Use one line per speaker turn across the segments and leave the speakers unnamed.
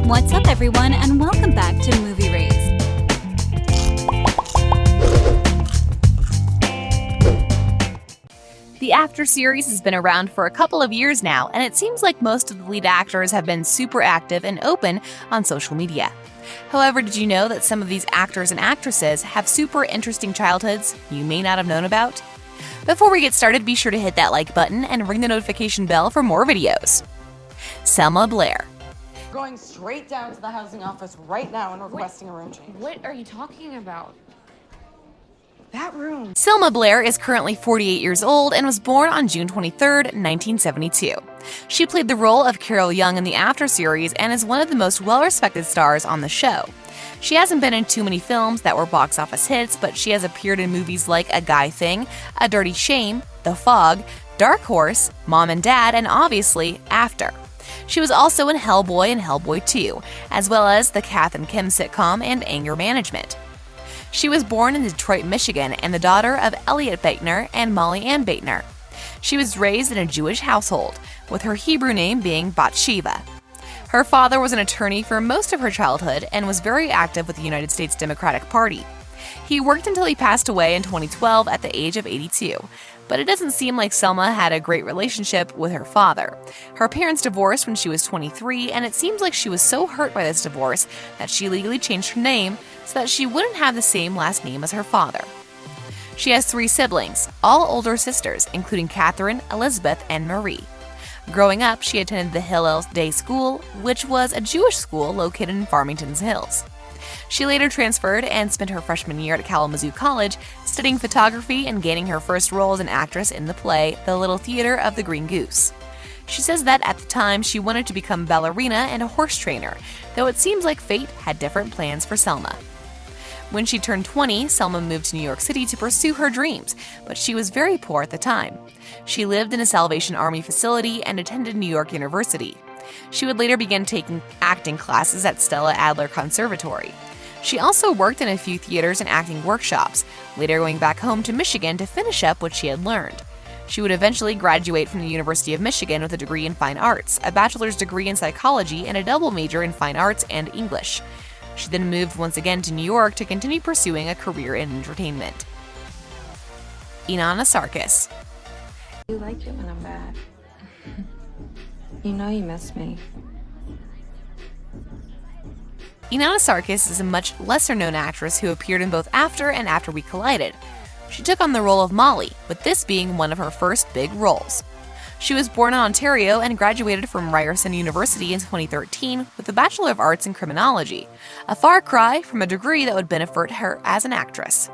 What's up, everyone, and welcome back to Movie Raised. The After series has been around for a couple of years now, and it seems like most of the lead actors have been super active and open on social media. However, did you know that some of these actors and actresses have super interesting childhoods you may not have known about? Before we get started, be sure to hit that like button and ring the notification bell for more videos. Selma Blair.
Going straight down to the housing office right now and requesting a room change.
What are you talking about?
That room.
Selma Blair is currently 48 years old and was born on June 23, 1972. She played the role of Carol Young in the After series and is one of the most well-respected stars on the show. She hasn't been in too many films that were box office hits, but she has appeared in movies like A Guy Thing, A Dirty Shame, The Fog, Dark Horse, Mom and Dad, and obviously, After. She was also in Hellboy and Hellboy 2, as well as the Kath and Kim sitcom and Anger Management. She was born in Detroit, Michigan, and the daughter of Elliot Baitner and Molly Ann Baitner. She was raised in a Jewish household, with her Hebrew name being Bathsheba. Her father was an attorney for most of her childhood and was very active with the United States Democratic Party. He worked until he passed away in 2012 at the age of 82. But it doesn't seem like Selma had a great relationship with her father. Her parents divorced when she was 23, and it seems like she was so hurt by this divorce that she legally changed her name so that she wouldn't have the same last name as her father. She has 3 siblings, all older sisters, including Catherine, Elizabeth, and Marie. Growing up, she attended the Hillel Day School, which was a Jewish school located in Farmington's Hills. She later transferred and spent her freshman year at Kalamazoo College studying photography and gaining her first role as an actress in the play The Little Theater of the Green Goose. She says that at the time she wanted to become a ballerina and a horse trainer, though it seems like fate had different plans for Selma. When she turned 20, Selma moved to New York City to pursue her dreams, but she was very poor at the time. She lived in a Salvation Army facility and attended New York University. She would later begin taking acting classes at Stella Adler Conservatory. She also worked in a few theaters and acting workshops, later going back home to Michigan to finish up what she had learned. She would eventually graduate from the University of Michigan with a degree in fine arts, a bachelor's degree in psychology, and a double major in fine arts and English. She then moved once again to New York to continue pursuing a career in entertainment. Inanna Sarkis.
You like it when I'm bad. You know you miss me.
Inanna Sarkis is a much lesser-known actress who appeared in both After and After We Collided. She took on the role of Molly, with this being one of her first big roles. She was born in Ontario and graduated from Ryerson University in 2013 with a Bachelor of Arts in Criminology, a far cry from a degree that would benefit her as an actress.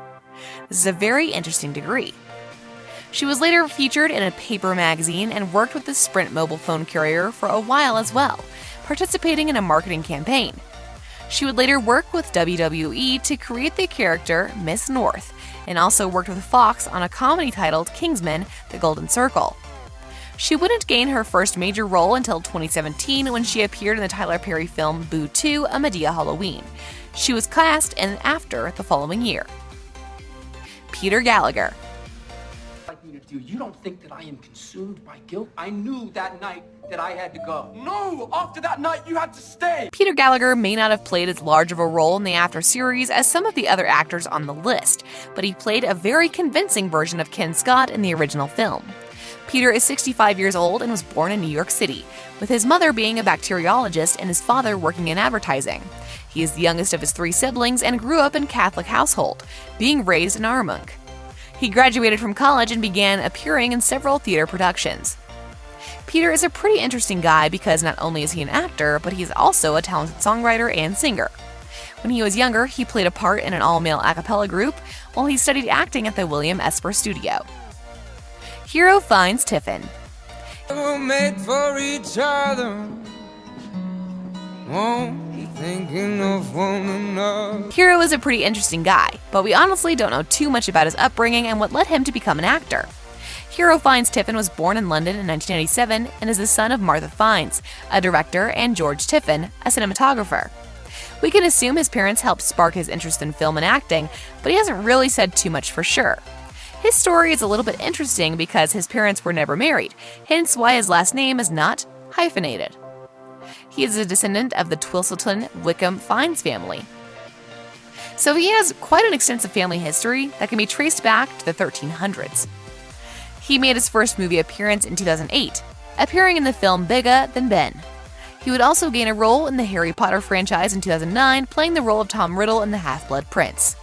This is a very interesting degree. She was later featured in a paper magazine and worked with the Sprint mobile phone carrier for a while as well, participating in a marketing campaign. She would later work with WWE to create the character Miss North, and also worked with Fox on a comedy titled Kingsman: The Golden Circle. She wouldn't gain her first major role until 2017 when she appeared in the Tyler Perry film Boo 2: A Madea Halloween. She was cast in After the following year. Peter Gallagher.
You don't think that I am consumed by guilt? I knew that night that I had to go. No! After that night, you had to stay!
Peter Gallagher may not have played as large of a role in the After series as some of the other actors on the list, but he played a very convincing version of Ken Scott in the original film. Peter is 65 years old and was born in New York City, with his mother being a bacteriologist and his father working in advertising. He is the youngest of his 3 siblings and grew up in a Catholic household, being raised in Armonk. He graduated from college and began appearing in several theater productions. Peter is a pretty interesting guy because not only is he an actor, but he's also a talented songwriter and singer. When he was younger, he played a part in an all-male a cappella group while he studied acting at the William Esper Studio. Hero finds Tiffin.
We're made for each other. Won't be thinking of one another.
Hero is a pretty interesting guy, but we honestly don't know too much about his upbringing and what led him to become an actor. Hero Fiennes Tiffin was born in London in 1997 and is the son of Martha Fiennes, a director, and George Tiffin, a cinematographer. We can assume his parents helped spark his interest in film and acting, but he hasn't really said too much for sure. His story is a little bit interesting because his parents were never married, hence why his last name is not hyphenated. He is a descendant of the Twistleton Wickham Fiennes family. So he has quite an extensive family history that can be traced back to the 1300s. He made his first movie appearance in 2008, appearing in the film Bigger Than Ben. He would also gain a role in the Harry Potter franchise in 2009, playing the role of Tom Riddle in The Half-Blood Prince.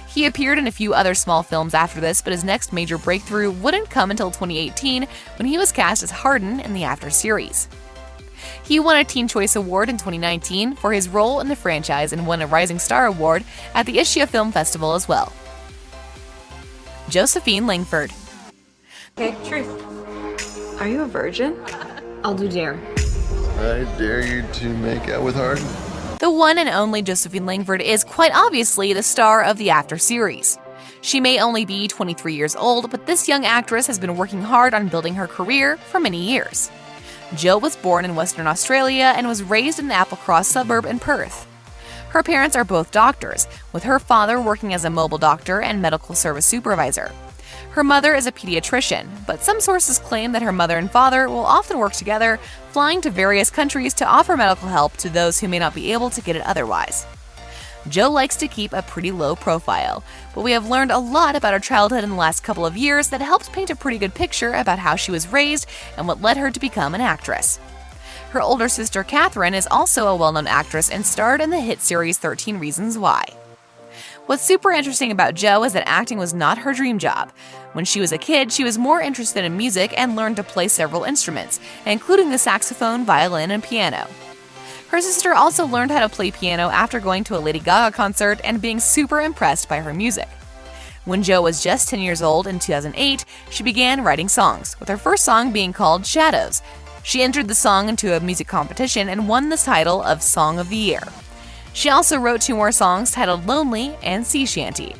He appeared in a few other small films after this, but his next major breakthrough wouldn't come until 2018 when he was cast as Hardin in the After series. He won a Teen Choice Award in 2019 for his role in the franchise and won a Rising Star Award at the Ischia Film Festival as well. Josephine Langford.
Okay, truth. Are you a virgin? I'll do dare.
I dare you to make out with Hardin.
The one and only Josephine Langford is quite obviously the star of the After series. She may only be 23 years old, but this young actress has been working hard on building her career for many years. Jo was born in Western Australia and was raised in the Applecross suburb in Perth. Her parents are both doctors, with her father working as a mobile doctor and medical service supervisor. Her mother is a pediatrician, but some sources claim that her mother and father will often work together, flying to various countries to offer medical help to those who may not be able to get it otherwise. Jo likes to keep a pretty low profile, but we have learned a lot about her childhood in the last couple of years that helps paint a pretty good picture about how she was raised and what led her to become an actress. Her older sister Catherine is also a well-known actress and starred in the hit series 13 Reasons Why. What's super interesting about Jo is that acting was not her dream job. When she was a kid, she was more interested in music and learned to play several instruments, including the saxophone, violin, and piano. Her sister also learned how to play piano after going to a Lady Gaga concert and being super impressed by her music. When Jo was just 10 years old in 2008, she began writing songs, with her first song being called Shadows. She entered the song into a music competition and won the title of Song of the Year. She also wrote 2 more songs titled Lonely and Sea Shanty.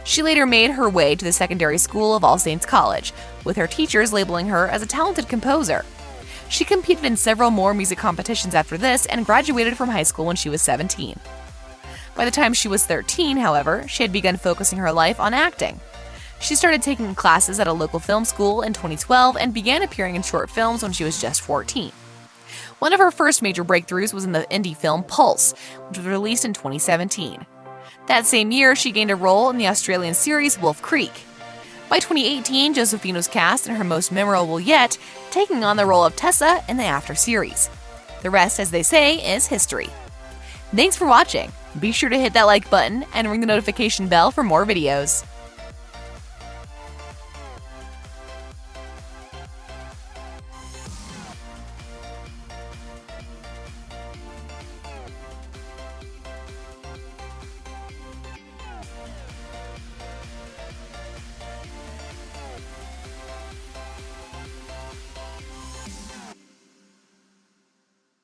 She later made her way to the secondary school of All Saints College, with her teachers labeling her as a talented composer. She competed in several more music competitions after this and graduated from high school when she was 17. By the time she was 13, however, she had begun focusing her life on acting. She started taking classes at a local film school in 2012 and began appearing in short films when she was just 14. One of her first major breakthroughs was in the indie film Pulse, which was released in 2017. That same year, she gained a role in the Australian series Wolf Creek. By 2018, Josephine was cast in her most memorable yet, taking on the role of Tessa in the After series. The rest, as they say, is history. Thanks for watching. Be sure to hit that like button and ring the notification bell for more videos.